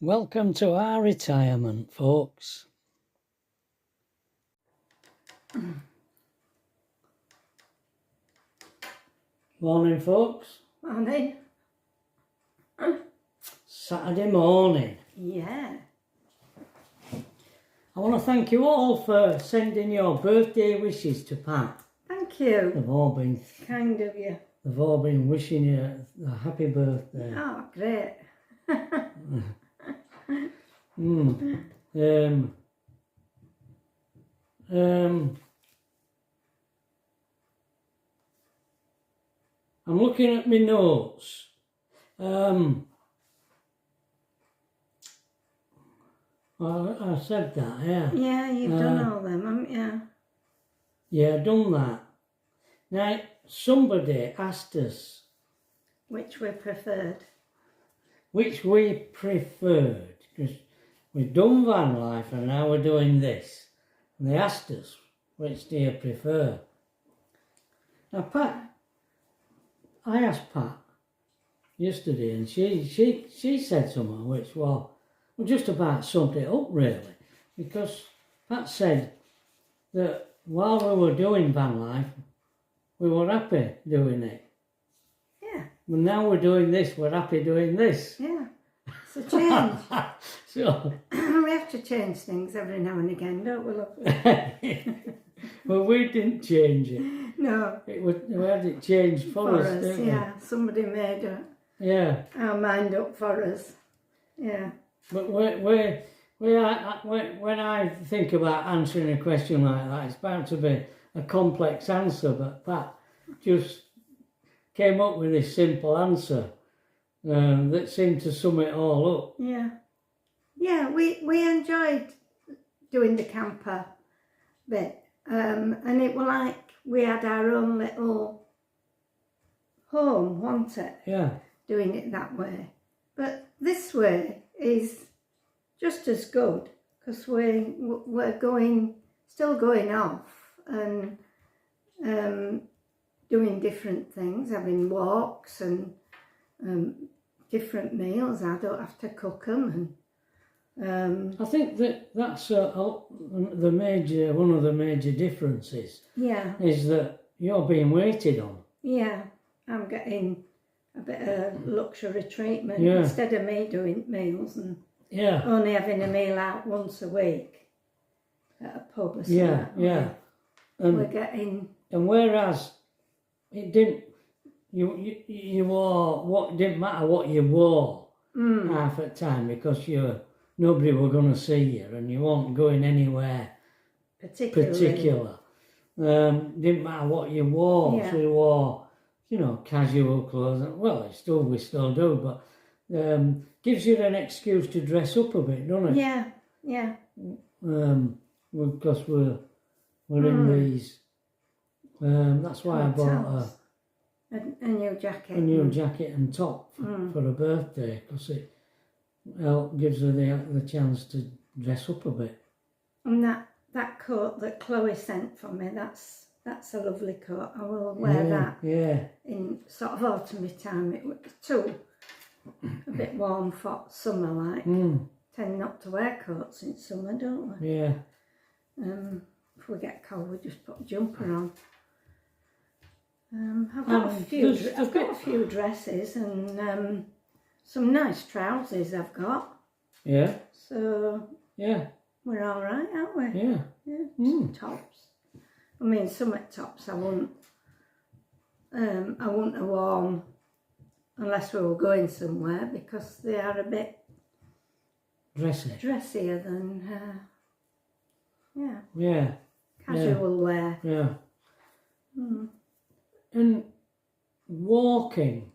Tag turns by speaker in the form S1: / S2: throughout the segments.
S1: Welcome to our retirement, folks. Morning, folks.
S2: Morning.
S1: Saturday morning.
S2: Yeah.
S1: I want to thank you all for sending your birthday wishes to Pat.
S2: Thank you.
S1: They've all been
S2: Kind of you.
S1: They've all been wishing you a happy birthday.
S2: Oh, great.
S1: I'm looking at my notes. Well, I said that, yeah.
S2: Yeah, you've done all them, haven't you?
S1: Yeah, I've done that. Now, somebody asked us
S2: Which we preferred.
S1: which we preferred, because we've done van life and now we're doing this. And they asked us, which do you prefer? Now, Pat, I asked Pat yesterday and she said something which, well, just about summed it up really, because Pat said that while we were doing van life, we were happy doing it.
S2: Yeah.
S1: Well, now we're doing this, we're happy doing this.
S2: Yeah. It's a change.
S1: So,
S2: We have to change things every now and again, don't we, lovely?
S1: well, we didn't change it.
S2: No.
S1: We had it changed for us, didn't we?
S2: Yeah. Somebody made our mind up for us. Yeah.
S1: But when I think about answering a question like that, it's bound to be a complex answer, but Pat just came up with this simple answer that seemed to sum it all up.
S2: Yeah. Yeah, we enjoyed doing the camper bit, and it was like we had our own little home, wasn't it?
S1: Yeah.
S2: Doing it that way. But this way is just as good, because we're still going off and doing different things, having walks and different meals. I don't have to cook them. And
S1: I think that's one of the major differences.
S2: Yeah.
S1: Is that you're being waited on.
S2: Yeah, I'm getting a bit of luxury treatment
S1: Yeah.
S2: instead of me doing meals and
S1: Yeah.
S2: only having a meal out once a week at a pub or something.
S1: Yeah.
S2: We're getting...
S1: And whereas it didn't, you wore what didn't matter what you wore half the time, because nobody were going to see you and you weren't going anywhere particular. Didn't matter what you wore,
S2: Yeah.
S1: so you wore, casual clothes. Well, we still do, but gives you an excuse to dress up a bit, doesn't it?
S2: Yeah.
S1: Because we're in these. That's why
S2: Hotels.
S1: I bought
S2: A new jacket.
S1: a new jacket and top for her birthday, because it gives her the chance to dress up a bit.
S2: And that coat that Chloe sent for me, that's a lovely coat. I will wear that in sort of autumn time. It was too a bit warm for summer, like. Tend not to wear coats in summer, don't we?
S1: Yeah.
S2: If we get cold, we just put a jumper on. I've got a few dresses and some nice trousers I've got.
S1: Yeah.
S2: So
S1: Yeah.
S2: we're all right, aren't we?
S1: Yeah.
S2: Yeah. Tops. I mean, some tops I wouldn't have worn unless we were going somewhere, because they are a bit dressier than casual wear.
S1: Yeah. And walking,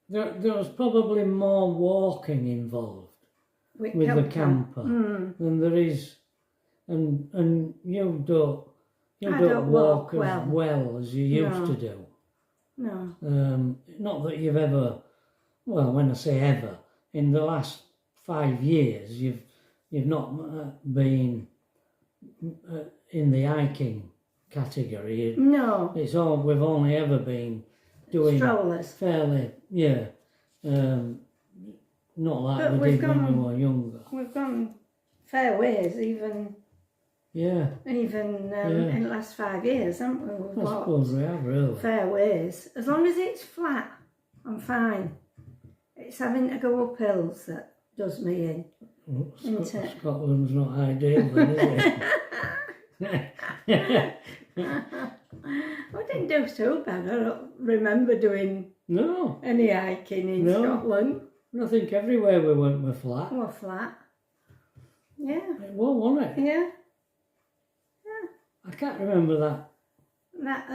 S1: there was probably more walking involved with the camper than there is, and you don't walk as well as you used to do.
S2: No.
S1: Not that you've ever, well, when I say ever, in the last 5 years, you've not been in the hiking category.
S2: No.
S1: We've only ever been doing
S2: strollers.
S1: Fairly, not like
S2: But
S1: we
S2: we've
S1: did when
S2: gone-
S1: we were younger.
S2: We've gone fair ways, even
S1: Yeah,
S2: in the last 5 years, haven't we? We've
S1: I
S2: walked
S1: suppose we have really.
S2: fair ways. As long as it's flat, I'm fine. It's having to go up hills that does me in.
S1: Well,
S2: Isn't it?
S1: Scotland's not ideal then, is it?
S2: I didn't do too bad. I don't remember doing
S1: No,
S2: any hiking in
S1: No.
S2: Scotland.
S1: I think everywhere we went were flat.
S2: We're flat. Yeah,
S1: It was, wasn't it?
S2: yeah.
S1: I can't remember that
S2: That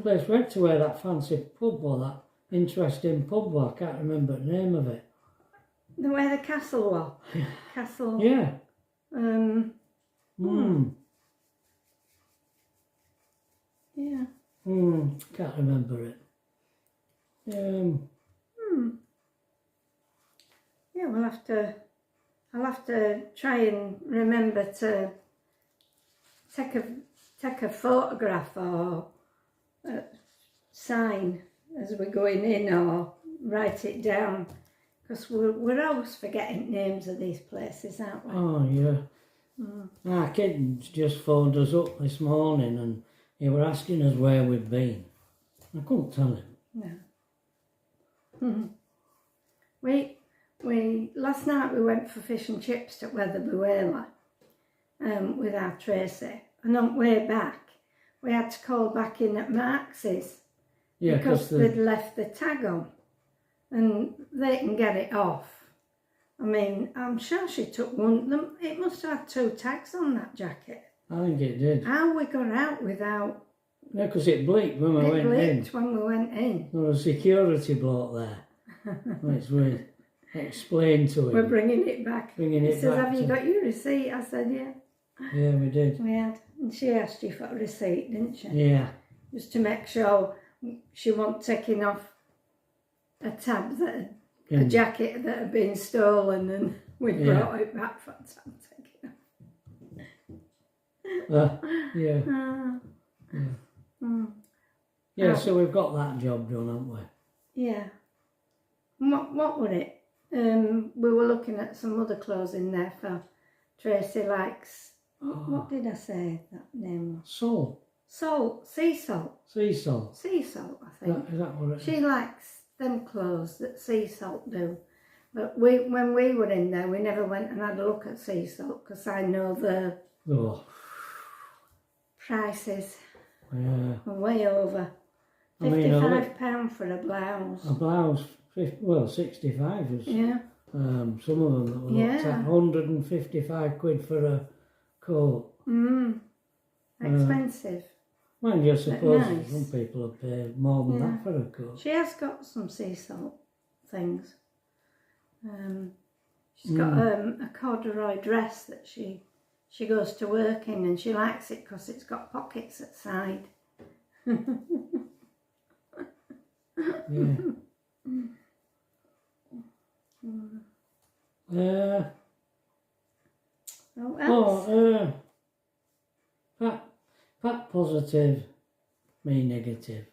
S1: place we went to where that fancy pub was, that interesting pub was. I can't remember the name of it.
S2: where the castle was. Castle.
S1: Yeah.
S2: Yeah.
S1: Can't remember it.
S2: Yeah, I'll have to try and remember to take a photograph or a sign as we're going in, or write it down, because we're always forgetting names of these places, aren't we?
S1: Oh, yeah. Our kid just phoned us up this morning and he were asking us where we'd been. I couldn't tell him.
S2: No. We last night we went for fish and chips at Wetherby with our Tracy, and on the way back we had to call back in at Marx's because they'd left the tag on, and they can get it off. I mean, I'm sure she took one. It must have had 2 tags on that jacket.
S1: I think it did.
S2: How we got out without?
S1: Yeah, because it bleeped when we went in.
S2: It bleeped when we went in.
S1: There was a security bloke there, which we explained to him.
S2: We're bringing it back. He says,
S1: back
S2: have you got your receipt? I said, yeah.
S1: Yeah, we did.
S2: We had. And she asked you for a receipt, didn't she?
S1: Yeah.
S2: Just to make sure she wasn't taking off a tab, a jacket that had been stolen, and we brought it back for tab taking off.
S1: Yeah, so we've got that job done, haven't we?
S2: Yeah. What were it? We were looking at some other clothes in there for Tracy likes. What did I say that name was?
S1: Salt.
S2: Salt. Sea salt.
S1: Sea salt.
S2: Sea salt, I think.
S1: Is that what it is?
S2: She likes them clothes that sea salt do. But when we were in there, we never went and had a look at sea salt, because I know the prices are way over. £55 for a blouse.
S1: A blouse, 65 is.
S2: Yeah.
S1: Some of them that were looked at, 155 quid for a coat.
S2: Expensive.
S1: Mind you, I suppose
S2: nice.
S1: some people have paid more than that for a coat.
S2: She has got some sea salt things. She's got a corduroy dress that she goes to work in, and she likes it because it's got pockets at side.
S1: Pat positive, me negative.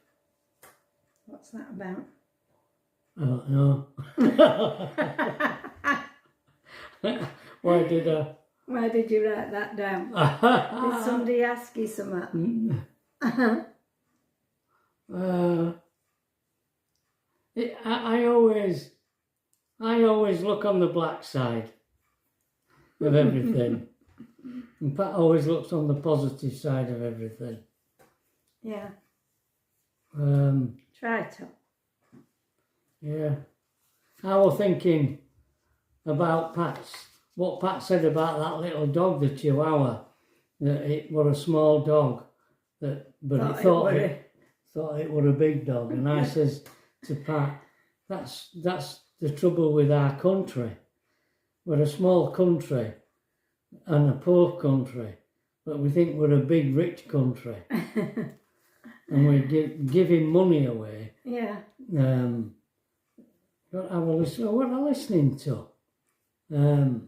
S2: What's that about?
S1: I don't know. Why did you
S2: write that down? Did somebody ask you something?
S1: I always look on the black side of everything. And Pat always looks on the positive side of everything.
S2: Yeah.
S1: Try
S2: to.
S1: Yeah. I was thinking about what Pat said about that little dog, the Chihuahua, that it was a small dog, but it thought it was a big dog. And I says to Pat, that's the trouble with our country. We're a small country and a poor country, but we think we're a big rich country. And we're giving money away.
S2: Yeah.
S1: What am I listening to? I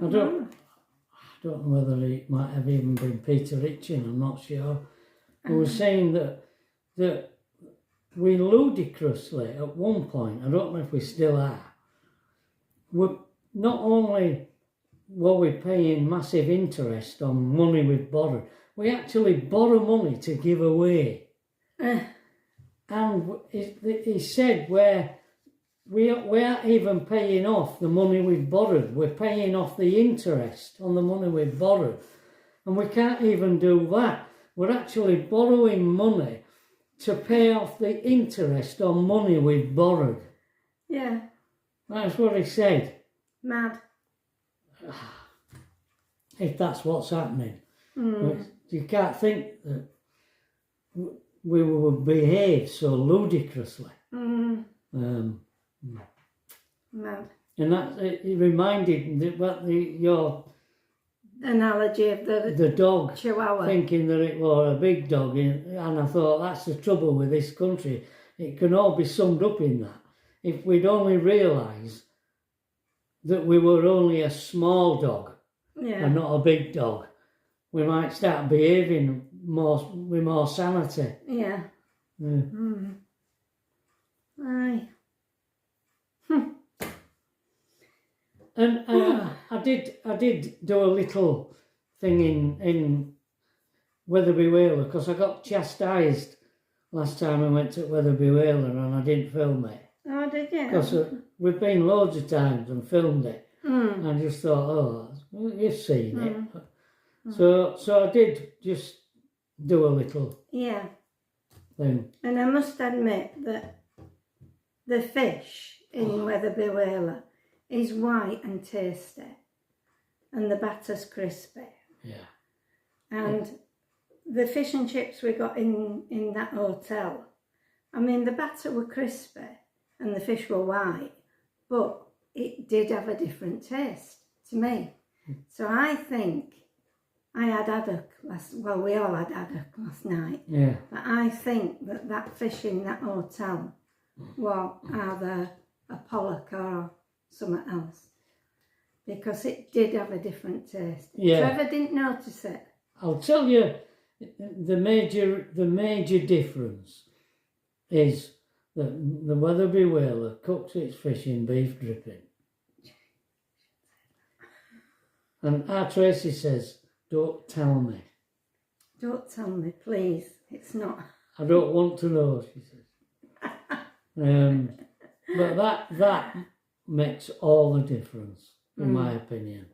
S1: don't know whether it might have even been Peter Hitchin, I'm not sure. Who was saying that we ludicrously, at one point, I don't know if we still are, we're not only were we paying massive interest on money we've borrowed, we actually borrow money to give away. And he said we aren't even paying off the money we've borrowed, we're paying off the interest on the money we've borrowed. And we can't even do that. We're actually borrowing money to pay off the interest on money we've borrowed.
S2: Yeah.
S1: That's what he said.
S2: Mad.
S1: If that's what's happening. But you can't think that we would behave so ludicrously.
S2: Mad.
S1: And that it reminded your
S2: analogy of
S1: the dog
S2: Chihuahua,
S1: thinking that it was a big dog, and I thought that's the trouble with this country. It can all be summed up in that. If we'd only realised that we were only a small dog and not a big dog, we might start behaving with more sanity.
S2: Yeah. Aye.
S1: And I did do a little thing in Wetherby Whaler, because I got chastised last time I went to Wetherby Whaler and I didn't film it.
S2: Oh, did you?
S1: Because we've been loads of times and filmed it. And I just thought, oh, you've seen it. So I did just do a little thing.
S2: And I must admit that the fish in Wetherby Whaler is white and tasty, and the batter's crispy.
S1: Yeah.
S2: And the fish and chips we got in that hotel, I mean, the batter were crispy and the fish were white, but it did have a different taste to me. So I think I had haddock we all had haddock last night.
S1: Yeah.
S2: But I think that fish in that hotel was either a pollock or something else, because it did have a different taste.
S1: Yeah.
S2: Trevor didn't notice it.
S1: I'll tell you, the major difference is that the Wetherby Whaler cooks its fish in beef dripping. And our Tracy says, don't tell me.
S2: Don't tell me, please. It's not.
S1: I don't want to know, she says. But that makes all the difference, in my opinion.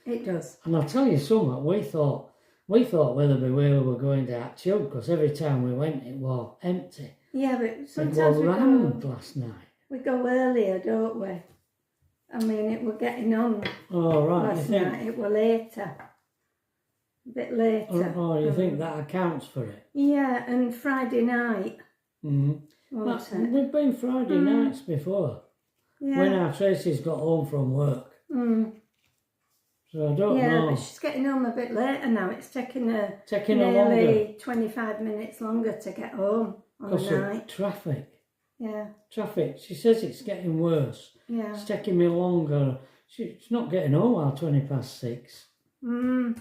S2: It does.
S1: And I'll tell you something, we thought Wetherby Whaler were going to have chilled, because every time we went it was empty.
S2: Yeah, but sometimes
S1: it was rammed last night.
S2: We go earlier, don't we? I mean, it were getting on last night. It were later. A bit later.
S1: Oh, you think that accounts for it?
S2: Yeah, and Friday night.
S1: We've been Friday nights before.
S2: Yeah.
S1: When our Tracy's got home from work. So I don't know.
S2: Yeah, but she's getting home a bit later now. It's taking her
S1: nearly
S2: 25 minutes longer to get home on the night.
S1: Because of traffic.
S2: Yeah.
S1: Traffic. She says it's getting worse.
S2: Yeah.
S1: It's taking me longer. She's not getting home till 6:20.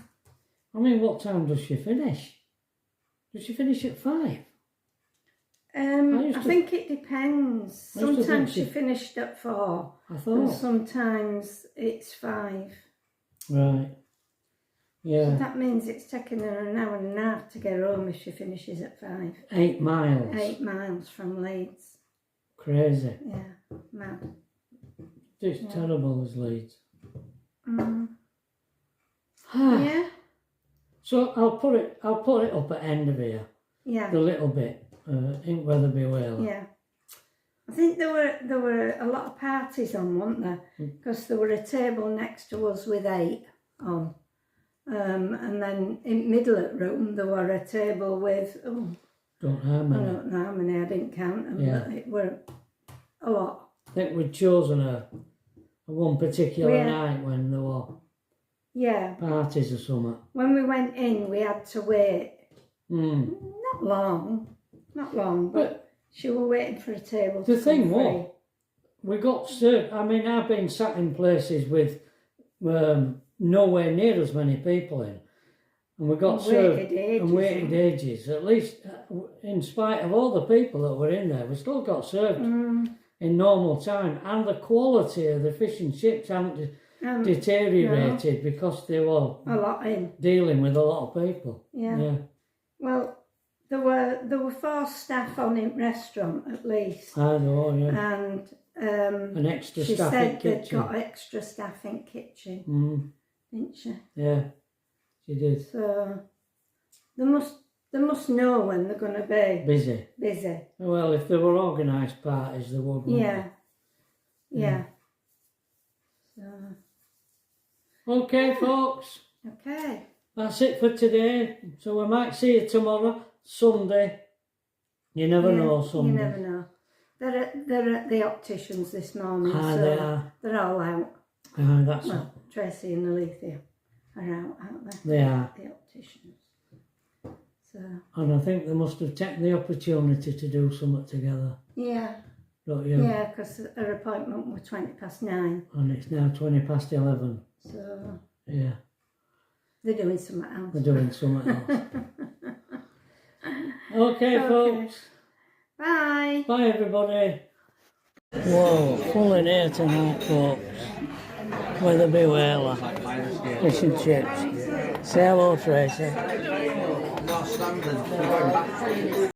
S1: I mean, what time does she finish? Does she finish at 5?
S2: I think it depends. Sometimes she finished at 4.
S1: I thought.
S2: And sometimes it's 5.
S1: Right. Yeah.
S2: So that means it's taking her an hour and a half to get home if she finishes at 5.
S1: 8 miles.
S2: 8 miles from Leeds.
S1: Crazy.
S2: Yeah, mad.
S1: It's terrible as Leeds.
S2: Yeah.
S1: So I'll put it up at end of here.
S2: Yeah.
S1: The little bit in Wetherby Whaler.
S2: Yeah. I think there were a lot of parties on, weren't there? Because there were a table next to us with 8 on. And then in middle of the room there were a table with
S1: don't know how many.
S2: I don't know how many, I didn't count them, but it were a lot.
S1: I think we'd chosen a one particular night when there were parties or something.
S2: When we went in we had to wait. Not long, but she was waiting for a table.
S1: The thing was, we got served. I mean, I've been sat in places with nowhere near as many people in, And we got served and waited ages. At least, in spite of all the people that were in there, we still got served in normal time. And the quality of the fish and chips hadn't deteriorated because they were dealing with a lot of people.
S2: Yeah. Well, there were 4 staff on in restaurant at least.
S1: I know, yeah.
S2: And
S1: an extra
S2: she
S1: staff
S2: said
S1: in kitchen.
S2: they'd got extra staff in kitchen, didn't she?
S1: Yeah, she did.
S2: So they must know when they're going to be busy.
S1: Well, if there were organised parties, there would.
S2: Yeah. So.
S1: Okay, folks.
S2: Okay.
S1: That's it for today. So we might see you tomorrow, Sunday. You never know, Sunday.
S2: You never know. They're at the opticians this morning, so they're all out.
S1: That's
S2: Tracy and Alethea are out, aren't they?
S1: They are.
S2: The opticians. So.
S1: And I think they must have taken the opportunity to do something together.
S2: Yeah.
S1: Don't you?
S2: Yeah, because her appointment was 9:20.
S1: And it's now 11:20.
S2: So.
S1: Yeah.
S2: They're doing something else.
S1: They're doing something else. Okay, folks.
S2: Bye.
S1: Bye, everybody. Whoa, full in here tonight, folks. Wetherby Whaler. Fish and chips. Say hello, Tracy.